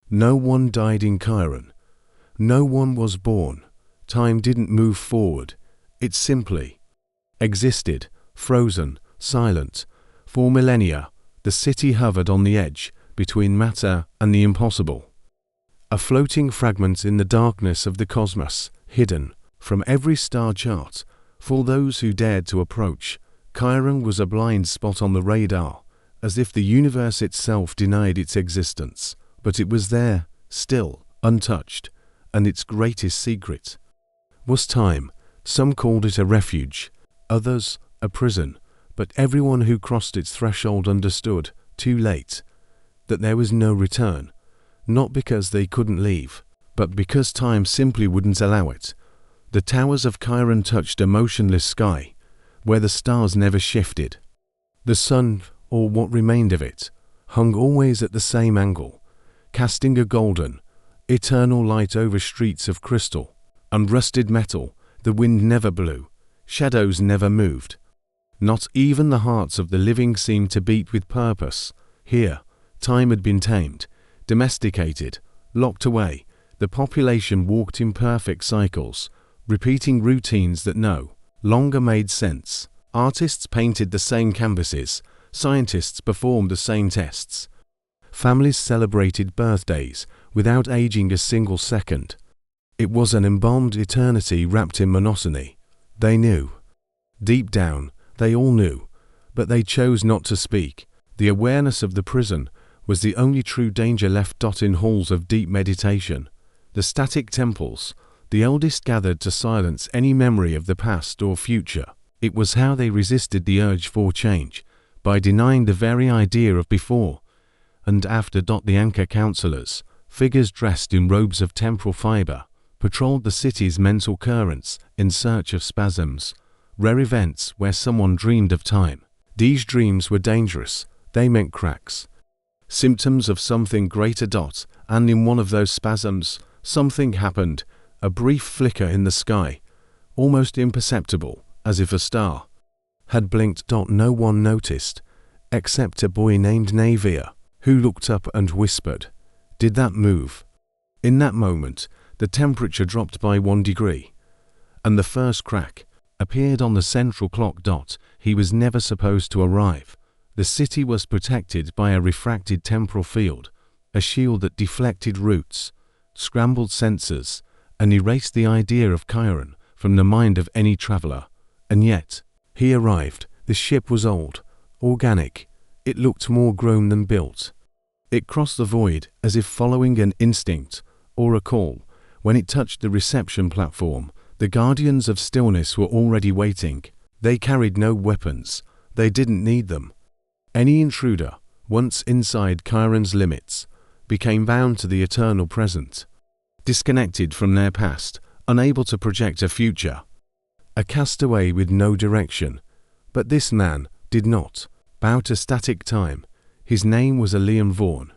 No one died in Chiron. No one was born. Time didn't move forward. It simply existed, frozen, silent. For millennia, the city hovered on the edge, between matter and the impossible. A floating fragment in the darkness of the cosmos, hidden from every star chart. For those who dared to approach, Chiron was a blind spot on the radar, as if the universe itself denied its existence. But it was there, still, untouched, and its greatest secret was time. Some called it a refuge, others a prison, but everyone who crossed its threshold understood, too late, that there was no return, not because they couldn't leave, but because time simply wouldn't allow it. The towers of Chiron touched a motionless sky, where the stars never shifted. The sun, or what remained of it, hung always at the same angle, casting a golden, eternal light over streets of crystal and rusted metal. The wind never blew, shadows never moved. Not even the hearts of the living seemed to beat with purpose. Here, time had been tamed, domesticated, locked away. The population walked in perfect cycles, repeating routines that no longer made sense. Artists painted the same canvases, scientists performed the same tests. Families celebrated birthdays without aging a single second. It was an embalmed eternity wrapped in monotony. They knew. Deep down, they all knew, but they chose not to speak. The awareness of the prison was the only true danger left. In halls of deep meditation, the static temples, the eldest gathered to silence any memory of the past or future. It was how they resisted the urge for change, by denying the very idea of before and after. The anchor counselors, figures dressed in robes of temporal fiber, patrolled the city's mental currents in search of spasms, rare events where someone dreamed of time. These dreams were dangerous. They meant cracks, symptoms of something greater. And in one of those spasms, something happened, a brief flicker in the sky, almost imperceptible, as if a star had blinked. No one noticed, except a boy named Navia, who looked up and whispered, "Did that move?" In that moment, the temperature dropped by 1 degree, and the first crack appeared on the central clock. He was never supposed to arrive. The city was protected by a refracted temporal field, a shield that deflected routes, scrambled sensors, and erased the idea of Chiron from the mind of any traveler. And yet, he arrived. The ship was old, organic. It looked more grown than built. It crossed the void as if following an instinct or a call. When it touched the reception platform, the guardians of stillness were already waiting. They carried no weapons. They didn't need them. Any intruder, once inside Chiron's limits, became bound to the eternal present, disconnected from their past, unable to project a future. A castaway with no direction. But this man did not bow to static time. His name was Liam Vaughan,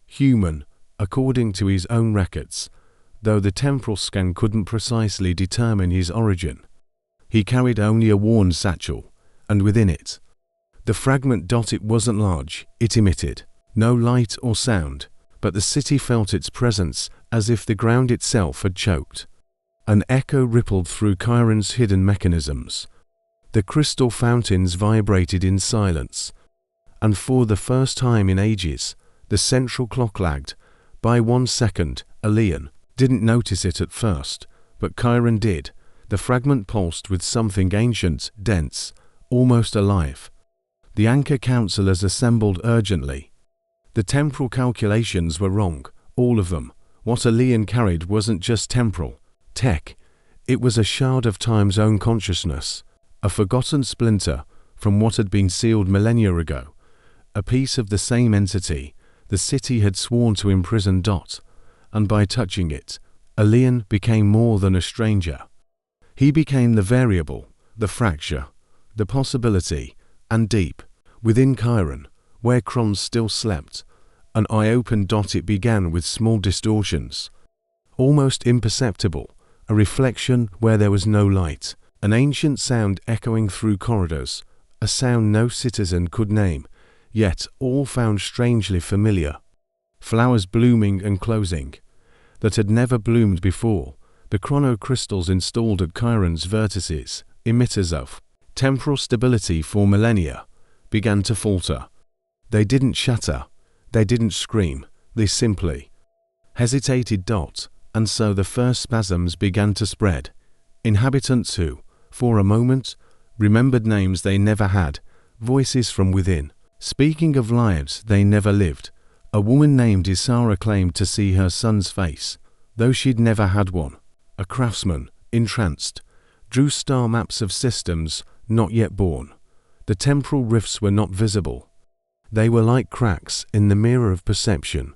human, according to his own records, though the temporal scan couldn't precisely determine his origin. He carried only a worn satchel, and within it, the fragment. It wasn't large. It emitted no light or sound, but the city felt its presence as if the ground itself had choked. An echo rippled through Chiron's hidden mechanisms. The crystal fountains vibrated in silence, and for the first time in ages, the central clock lagged by 1 second. Elian didn't notice it at first, but Chiron did. The fragment pulsed with something ancient, dense, almost alive. The anchor counselors assembled urgently. The temporal calculations were wrong, all of them. What Elian carried wasn't just temporal tech. It was a shard of time's own consciousness, a forgotten splinter from what had been sealed millennia ago, a piece of the same entity the city had sworn to imprison. And by touching it, Elian became more than a stranger. He became the variable, the fracture, the possibility, and deep within Chiron, where Chrono still slept, an eye opened. It began with small distortions, almost imperceptible, a reflection where there was no light, an ancient sound echoing through corridors, a sound no citizen could name, yet all found strangely familiar. flowers blooming and closing, that had never bloomed before. The chrono crystals installed at Chiron's vertices, emitters of temporal stability for millennia, began to falter. They didn't shatter, they didn't scream, they simply hesitated. And so the first spasms began to spread. Inhabitants who, for a moment, remembered names they never had, voices from within, speaking of lives they never lived. A woman named Isara claimed to see her son's face, though she'd never had one. A craftsman, entranced, drew star maps of systems not yet born. The temporal rifts were not visible. They were like cracks in the mirror of perception,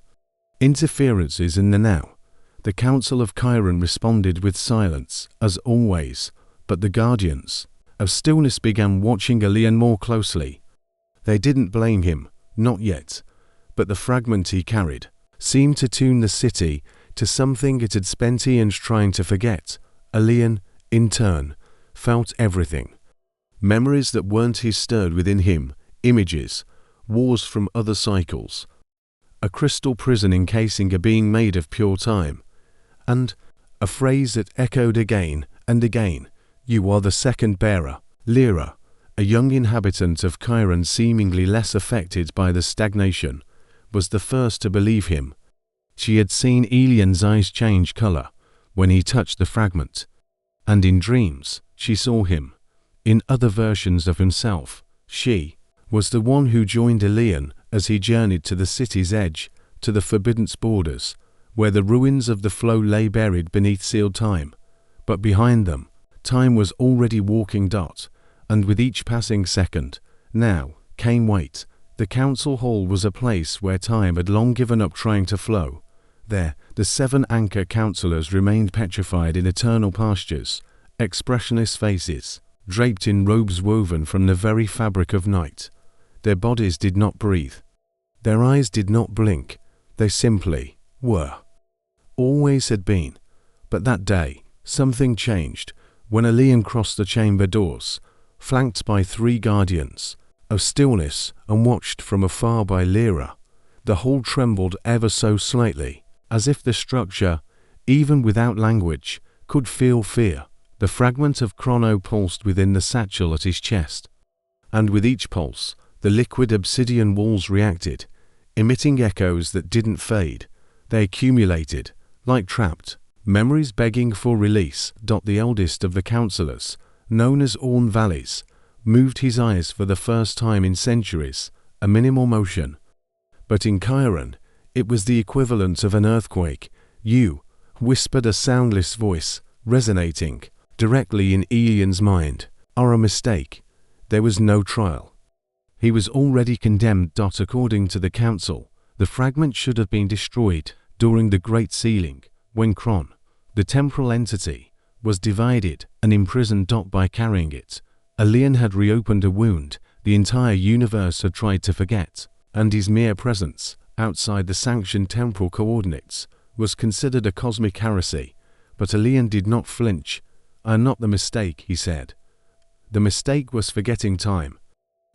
interferences in the now. The Council of Chiron responded with silence, as always, but the Guardians of Stillness began watching Aleian more closely. They didn't blame him, not yet, but the fragment he carried seemed to tune the city to something it had spent eons trying to forget. Aleian, in turn, felt everything. Memories that weren't his stirred within him, images, wars from other cycles. A crystal prison encasing a being made of pure time. And a phrase that echoed again and again, "You are the second bearer." Lyra, a young inhabitant of Chiron seemingly less affected by the stagnation, was the first to believe him. She had seen Elian's eyes change color when he touched the fragment, and in dreams she saw him. In other versions of himself, she was the one who joined Aleian as he journeyed to the city's edge, to the forbidden's borders, where the ruins of the flow lay buried beneath sealed time. But behind them, time was already walking. And with each passing second, now, came weight. The council hall was a place where time had long given up trying to flow. There, the 7 anchor councillors remained petrified in eternal pastures, expressionless faces, draped in robes woven from the very fabric of night. Their bodies did not breathe. Their eyes did not blink. They simply were. Always had been. But that day, something changed when Aleian crossed the chamber doors, flanked by 3 guardians of stillness and watched from afar by Lyra. The hall trembled ever so slightly, as if the structure, even without language, could feel fear. The fragment of Chrono pulsed within the satchel at his chest, and with each pulse, the liquid obsidian walls reacted, emitting echoes that didn't fade. They accumulated, like trapped memories begging for release. The eldest of the councillors, known as Orn Valleys, moved his eyes for the first time in centuries, a minimal motion. But in Chiron, it was the equivalent of an earthquake. "You," whispered a soundless voice, resonating directly in Elian's mind, "are a mistake." There was no trial. He was already condemned. According to the council, the fragment should have been destroyed during the Great Sealing, when Chron, the temporal entity, was divided and imprisoned. By carrying it, Aleian had reopened a wound the entire universe had tried to forget, and his mere presence, outside the sanctioned temporal coordinates, was considered a cosmic heresy. But Aleian did not flinch. "I'm not the mistake," he said. "The mistake was forgetting time.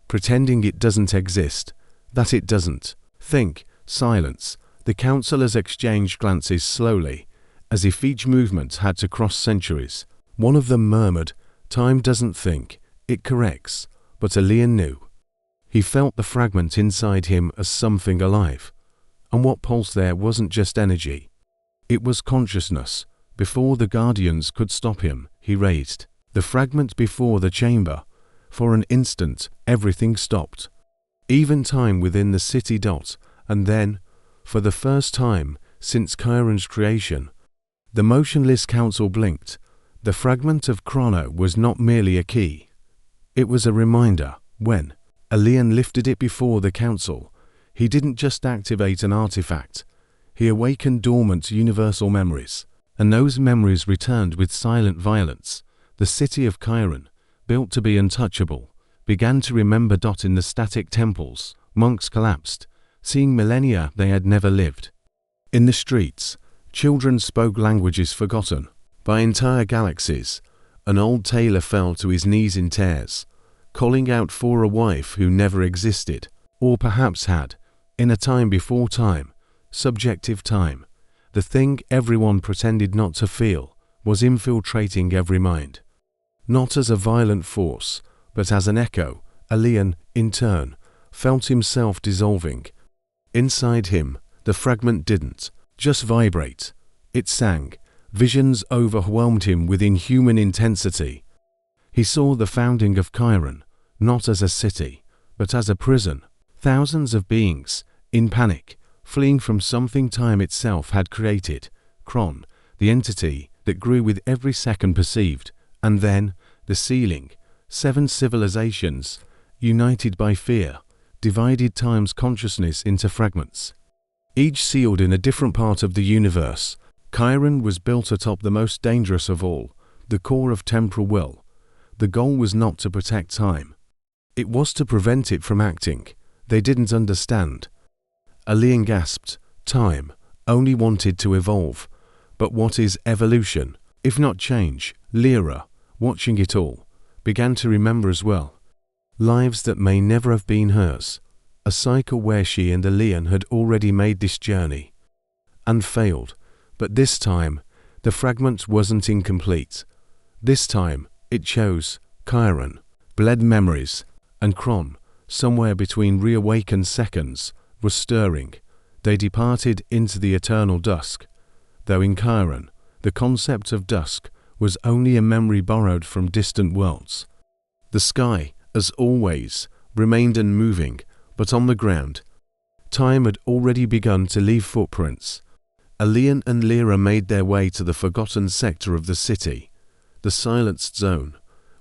Pretending it doesn't exist, that it doesn't think." Silence. The councillors exchanged glances slowly, as if each movement had to cross centuries. One of them murmured, "Time doesn't think, it corrects." But Aleian knew. He felt the fragment inside him as something alive. And what pulsed there wasn't just energy. It was consciousness. Before the guardians could stop him, he raised the fragment before the chamber. For an instant, everything stopped. Even time within the city. And then, for the first time since Chiron's creation, the motionless council blinked. The fragment of Chrono was not merely a key. It was a reminder. When Aleian lifted it before the council, he didn't just activate an artifact. He awakened dormant universal memories. And those memories returned with silent violence. The city of Chiron, built to be untouchable, began to remember. In the static temples, monks collapsed, seeing millennia they had never lived. In the streets, children spoke languages forgotten by entire galaxies. An old tailor fell to his knees in tears, calling out for a wife who never existed, or perhaps had, in a time before time. subjective time, the thing everyone pretended not to feel, was infiltrating every mind. Not as a violent force, but as an echo, Alian, in turn, felt himself dissolving. Inside him, the fragment didn't just vibrate. It sang. Visions overwhelmed him with inhuman intensity. He saw the founding of Chiron, not as a city, but as a prison. Thousands of beings, in panic, fleeing from something time itself had created. Chron, the entity that grew with every second perceived. And then, the ceiling. 7 civilizations, united by fear, divided time's consciousness into fragments. Each sealed in a different part of the universe. Chiron was built atop the most dangerous of all, the core of temporal will. The goal was not to protect time. It was to prevent it from acting. They didn't understand. Alian gasped. Time only wanted to evolve. But what is evolution, if not change? Lyra, watching it all, began to remember as well. Lives that may never have been hers. A cycle where she and Alian had already made this journey. And failed. But this time, the fragment wasn't incomplete. This time, it chose Chiron, bled memories, and Chron, somewhere between reawakened seconds, was stirring. They departed into the eternal dusk. Though in Chiron, the concept of dusk was only a memory borrowed from distant worlds. The sky, as always, remained unmoving, but on the ground, time had already begun to leave footprints. Alian and Lyra made their way to the forgotten sector of the city, the silenced zone,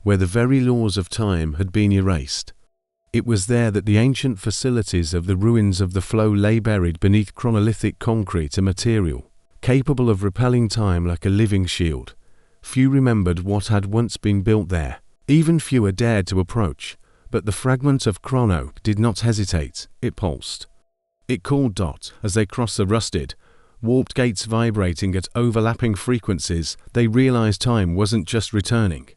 where the very laws of time had been erased. It was there that the ancient facilities of the ruins of the flow lay buried beneath chronolithic concrete and material, capable of repelling time like a living shield. Few remembered what had once been built there. Even fewer dared to approach, but the fragment of Chrono did not hesitate. It pulsed. It called Dot as they crossed the rusted, warped gates vibrating at overlapping frequencies. They realized time wasn't just returning.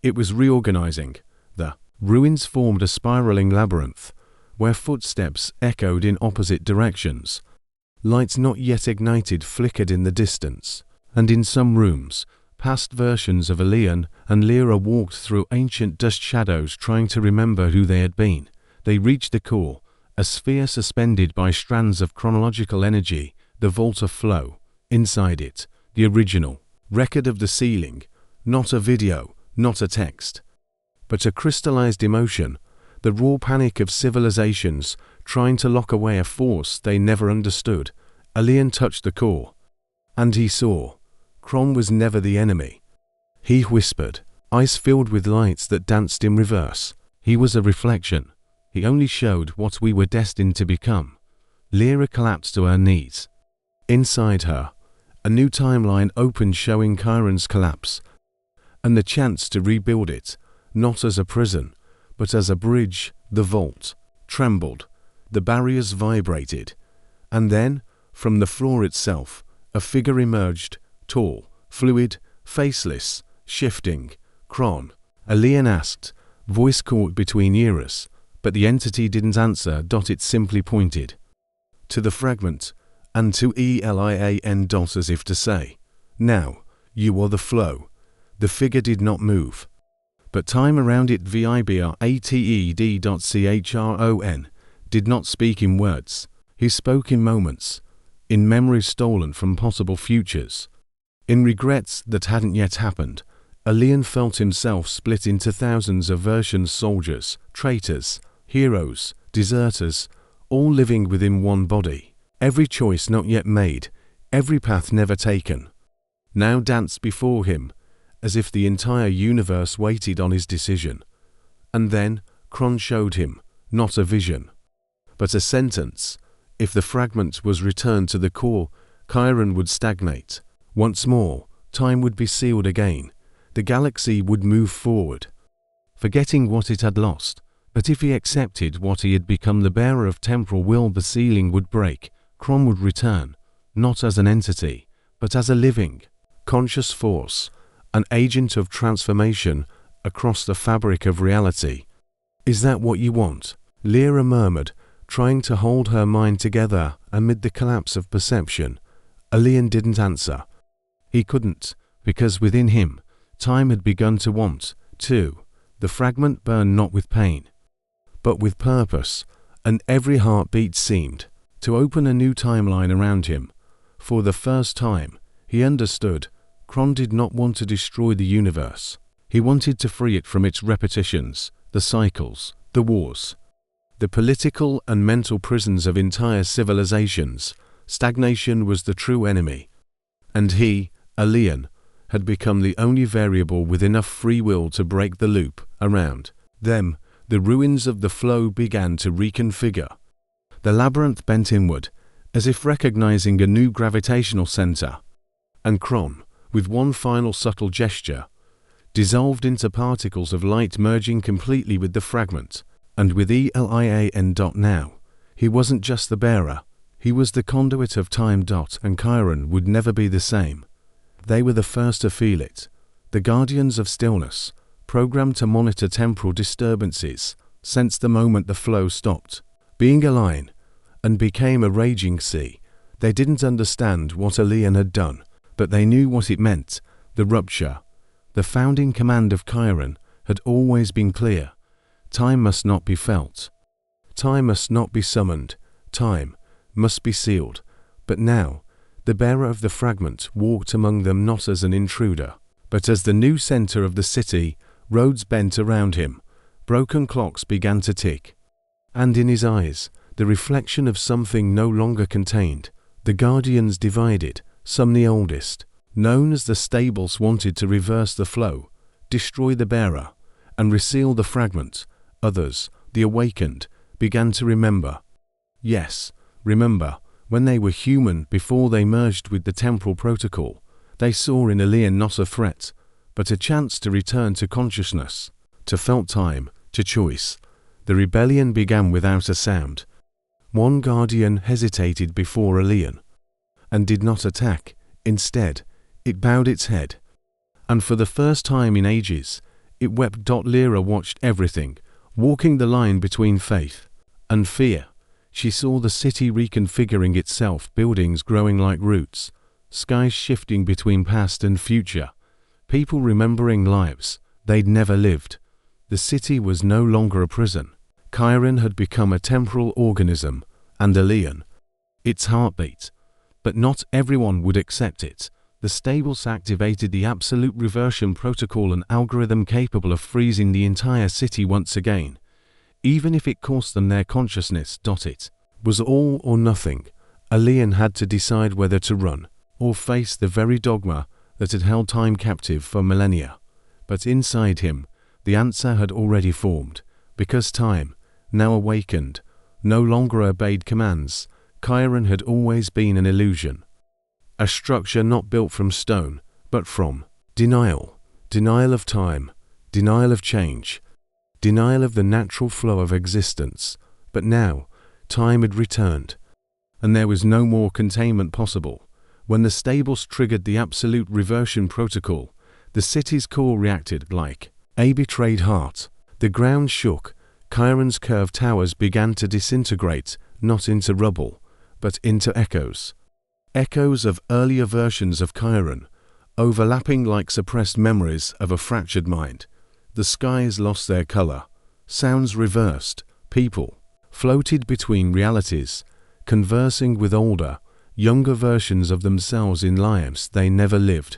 It was reorganizing. The ruins formed a spiraling labyrinth, where footsteps echoed in opposite directions. Lights not yet ignited flickered in the distance, and in some rooms, past versions of Alian and Lyra walked through ancient dust shadows trying to remember who they had been. They reached the core, a sphere suspended by strands of chronological energy, the vault of flow. Inside it, the original record of the ceiling, not a video, not a text, but a crystallized emotion, the raw panic of civilizations trying to lock away a force they never understood. Alian touched the core, and he saw. Chron was never the enemy. He whispered, eyes filled with lights that danced in reverse. He was a reflection. He only showed what we were destined to become. Lyra collapsed to her knees. Inside her, a new timeline opened showing Chiron's collapse, and the chance to rebuild it, not as a prison, but as a bridge. The vault trembled. The barriers vibrated. And then, from the floor itself, a figure emerged. Tall, fluid, faceless, shifting. Chron, Alian asked, voice caught between ears, but the entity didn't answer. It simply pointed to the fragment, and to Elian. As if to say, now, you are the flow. The figure did not move, but time around it vibrated. Did not speak in words. He spoke in moments, in memories stolen from possible futures, in regrets that hadn't yet happened. Alian felt himself split into thousands of versions: soldiers, traitors, heroes, deserters, all living within one body. Every choice not yet made, every path never taken, now danced before him, as if the entire universe waited on his decision. And then, Chron showed him, not a vision, but a sentence. If the fragment was returned to the core, Chiron would stagnate. Once more, time would be sealed again. The galaxy would move forward, forgetting what it had lost. But if he accepted what he had become, the bearer of temporal will, the ceiling would break. Chron would return, not as an entity, but as a living, conscious force, an agent of transformation across the fabric of reality. Is that what you want? Lyra murmured, trying to hold her mind together amid the collapse of perception. Alian didn't answer. He couldn't, because within him, time had begun to want, too. The fragment burned not with pain, but with purpose, and every heartbeat seemed to open a new timeline around him. For the first time, he understood. Chrono did not want to destroy the universe. He wanted to free it from its repetitions, the cycles, the wars, the political and mental prisons of entire civilizations. Stagnation was the true enemy. And he, Alian, had become the only variable with enough free will to break the loop. Around them, the ruins of the flow began to reconfigure. The labyrinth bent inward, as if recognizing a new gravitational center. And Chrono, with one final subtle gesture, dissolved into particles of light, merging completely with the fragment. And with Elian. Now, he wasn't just the bearer, he was the conduit of time. And Chrono would never be the same. They were the first to feel it. The guardians of stillness, programmed to monitor temporal disturbances, sensed the moment the flow stopped being a line and became a raging sea. They didn't understand what Alian had done, but they knew what it meant. The rupture. The founding command of Chrono had always been clear. Time must not be felt. Time must not be summoned. Time must be sealed. But now, the bearer of the fragment walked among them not as an intruder, but as the new center of the city. Roads bent around him. Broken clocks began to tick. And in his eyes, the reflection of something no longer contained. The guardians divided. Some, the oldest, known as the stables, wanted to reverse the flow, destroy the bearer, and reseal the fragment. Others, the awakened, began to remember. Yes, remember, when they were human before they merged with the temporal protocol. They saw in Alian not a threat, but a chance to return to consciousness, to felt time, to choice. The rebellion began without a sound. One guardian hesitated before Alian, and did not attack. Instead, it bowed its head. And for the first time in ages, it wept. Lyra watched everything, walking the line between faith and fear. She saw the city reconfiguring itself, buildings growing like roots, skies shifting between past and future, people remembering lives they'd never lived. The city was no longer a prison. Chrono had become a temporal organism, and Alian, its heartbeat. But not everyone would accept it. The stables activated the absolute reversion protocol, an algorithm capable of freezing the entire city once again, even if it cost them their consciousness. It was all or nothing. Alian had to decide whether to run or face the very dogma that had held time captive for millennia. But inside him, the answer had already formed, because time, now awakened, no longer obeyed commands. Chrono had always been an illusion, a structure not built from stone, but from denial. Denial of time, denial of change, denial of the natural flow of existence. But now, time had returned, and there was no more containment possible. When the stables triggered the absolute reversion protocol, the city's core reacted like a betrayed heart. The ground shook. Chrono's curved towers began to disintegrate, not into rubble, but into echoes. Echoes of earlier versions of Chrono, overlapping like suppressed memories of a fractured mind. The skies lost their color. Sounds reversed. People floated between realities, conversing with older, younger versions of themselves in lives they never lived,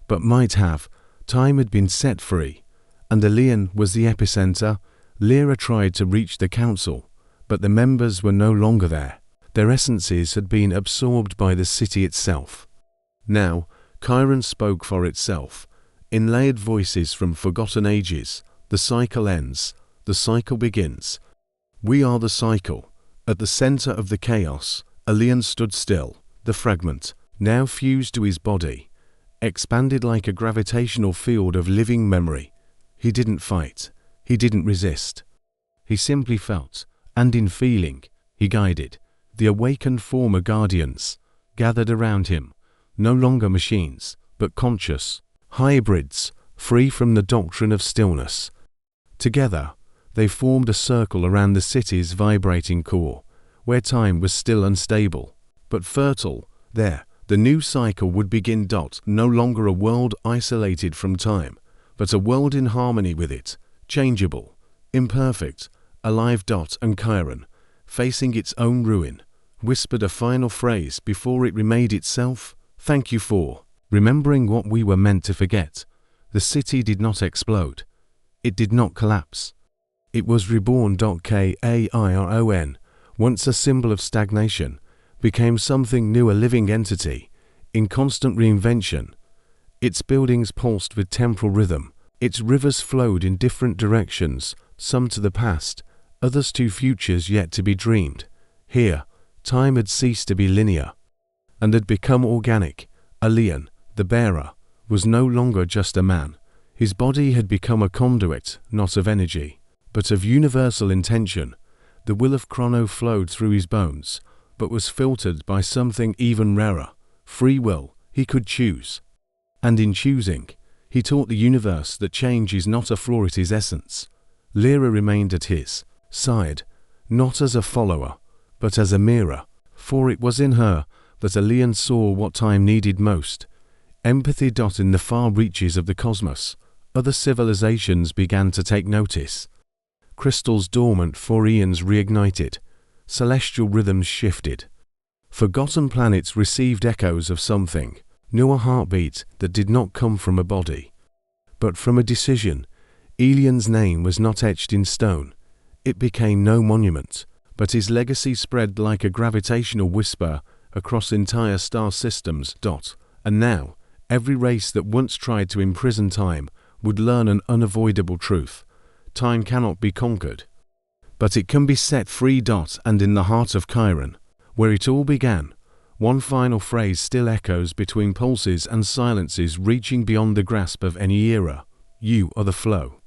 but might have. Time had been set free, and Alian was the epicenter. Lyra tried to reach the council, but the members were no longer there. Their essences had been absorbed by the city itself. Now, Chrono spoke for itself, in layered voices from forgotten ages. The cycle ends, the cycle begins. We are the cycle. At the center of the chaos, Alian stood still. The fragment, now fused to his body, expanded like a gravitational field of living memory. He didn't fight. He didn't resist. He simply felt, and in feeling, he guided. The awakened former guardians gathered around him, no longer machines, but conscious hybrids, free from the doctrine of stillness. Together, They formed a circle around the city's vibrating core, where time was still unstable, but fertile. There, the new cycle would begin. No longer a world isolated from time, but a world in harmony with it, changeable, imperfect, alive. And Chiron, facing its own ruin, whispered a final phrase before it remade itself. Thank you for remembering what we were meant to forget. The city did not explode. It did not collapse. It was reborn. Kairon, once a symbol of stagnation, became something new, a living entity, in constant reinvention. Its buildings pulsed with temporal rhythm. Its rivers flowed in different directions, some to the past, others to futures yet to be dreamed. Here, time had ceased to be linear, and had become organic. Leon, the bearer, was no longer just a man. His body had become a conduit, not of energy, but of universal intention. The will of Chrono flowed through his bones, but was filtered by something even rarer, free will. He could choose. And in choosing, he taught the universe that change is not a flaw, it is essence. Lyra remained at his side, not as a follower, but as a mirror, for it was in her that Leon saw what time needed most. Empathy. In the far reaches of the cosmos, other civilizations began to take notice. Crystals dormant for eons reignited. Celestial rhythms shifted. Forgotten planets received echoes of something new, a heartbeat that did not come from a body, but from a decision. Elion's name was not etched in stone. It became no monument, but his legacy spread like a gravitational whisper across entire star systems. And now, every race that once tried to imprison time would learn an unavoidable truth. Time cannot be conquered, but it can be set free. And in the heart of Chiron, where it all began, one final phrase still echoes between pulses and silences, reaching beyond the grasp of any era. You are the flow.